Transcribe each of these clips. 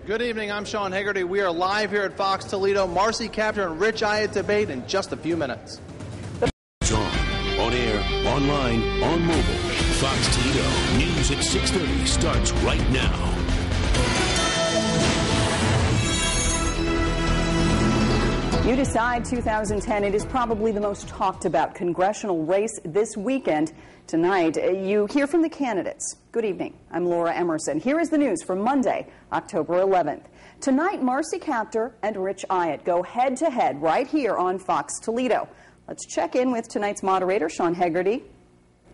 Good evening, I'm Sean Hegarty. We are live here at Fox Toledo. Marcy Kaptur and Rich Iott debate in just a few minutes. SHAUN, on air, online, on mobile. Fox Toledo News at 6:30 starts right now. You decide 2010. It is probably the most talked about congressional race this weekend. Tonight, you hear from the candidates. Good evening. I'm Laura Emerson. Here is the news for Monday, October 11th. Tonight, Marcy Kaptur and Rich Iott go head-to-head right here on Fox Toledo. Let's check in with tonight's moderator, Sean Hegarty.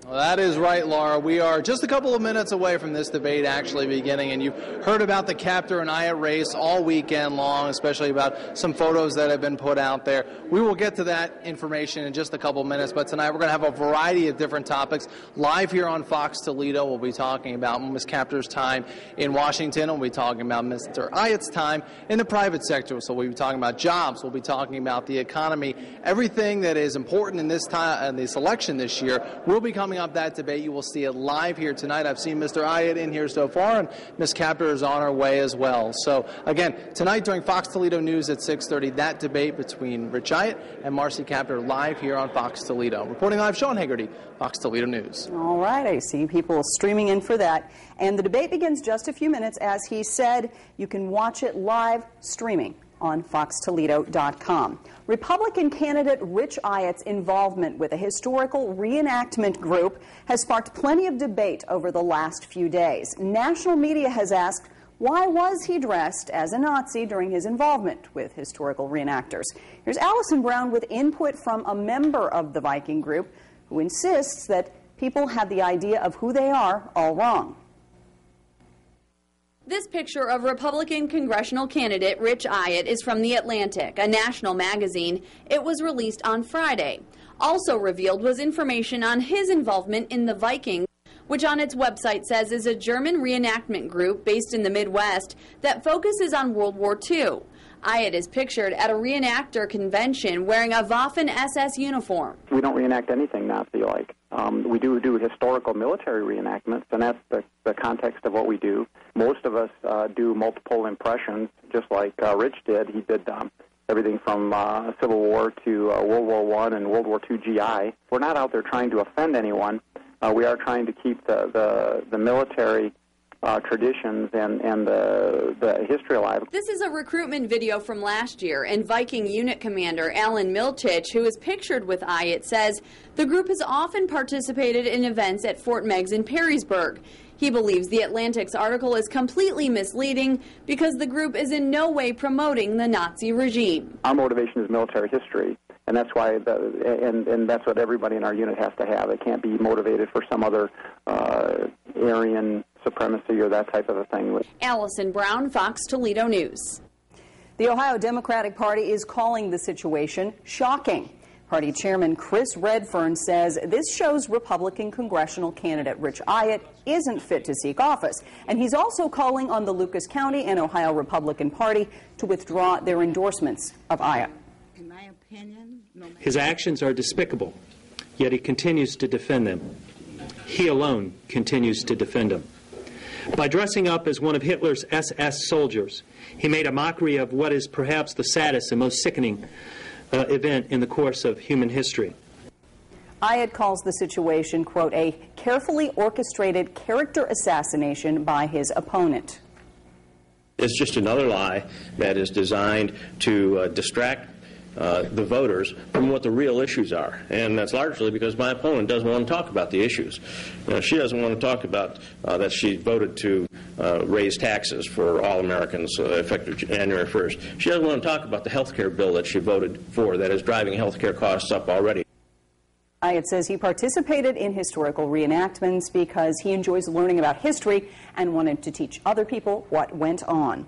Well, that is right, Laura. We are just a couple of minutes away from this debate actually beginning, and you've heard about the Kaptur and Iott race all weekend long, especially about some photos that have been put out there. We will get to that information in just a couple of minutes, but tonight we're going to have a variety of different topics. Live here on Fox Toledo, we'll be talking about Ms. Kaptur's time in Washington. We'll be talking about Mr. Iott's time in the private sector. So we'll be talking about jobs. We'll be talking about the economy. Everything that is important in this time, in this election this year, will be coming up that debate. You will see it live here tonight. I've seen Mr. Iott in here so far, and Ms. Kaptur is on her way as well. So again, tonight during Fox Toledo News at 6:30, that debate between Rich Iott and Marcy Kaptur live here on Fox Toledo. Reporting live, Sean Hegarty, Fox Toledo News. All right, I see people streaming in for that. And the debate begins just a few minutes. As he said, you can watch it live streaming on foxtoledo.com. Republican candidate Rich Iott's involvement with a historical reenactment group has sparked plenty of debate over the last few days. National media has asked, why was he dressed as a Nazi during his involvement with historical reenactors? Here's Allison Brown with input from a member of the Viking group who insists that people have the idea of who they are all wrong. This picture of Republican congressional candidate Rich Iott is from The Atlantic, a national magazine. It was released on Friday. Also revealed was information on his involvement in the WIKING, which on its website says is a German reenactment group based in the Midwest that focuses on World War II. Iott is pictured at a reenactor convention wearing a Waffen-SS uniform. We don't reenact anything Nazi-like. We do historical military reenactments, and that's the context of what we do. Most of us do multiple impressions, just like Rich did. He did everything from Civil War to World War I and World War II GI. We're not out there trying to offend anyone. We are trying to keep the military traditions and the history alive. This is a recruitment video from last year, and Viking unit commander Alan Miltich, who is pictured with Iott, says the group has often participated in events at Fort Meigs in Perrysburg. He believes The Atlantic's article is completely misleading because the group is in no way promoting the Nazi regime. Our motivation is military history, and that's why, and that's what everybody in our unit has to have. It can't be motivated for some other Aryan supremacy or that type of a thing. Allison Brown, Fox Toledo News. The Ohio Democratic Party is calling the situation shocking. Party Chairman Chris Redfern says this shows Republican congressional candidate Rich Iott isn't fit to seek office. And he's also calling on the Lucas County and Ohio Republican Party to withdraw their endorsements of Iott. In my opinion, his actions are despicable, yet he continues to defend them. He alone continues to defend them. By dressing up as one of Hitler's SS soldiers, he made a mockery of what is perhaps the saddest and most sickening event in the course of human history. Iott calls the situation, quote, a carefully orchestrated character assassination by his opponent. It's just another lie that is designed to distract the voters from what the real issues are. And that's largely because my opponent doesn't want to talk about the issues. She doesn't want to talk about that she voted to raise taxes for all Americans effective January 1st. She doesn't want to talk about the health care bill that she voted for that is driving health care costs up already. Iott says he participated in historical reenactments because he enjoys learning about history and wanted to teach other people what went on.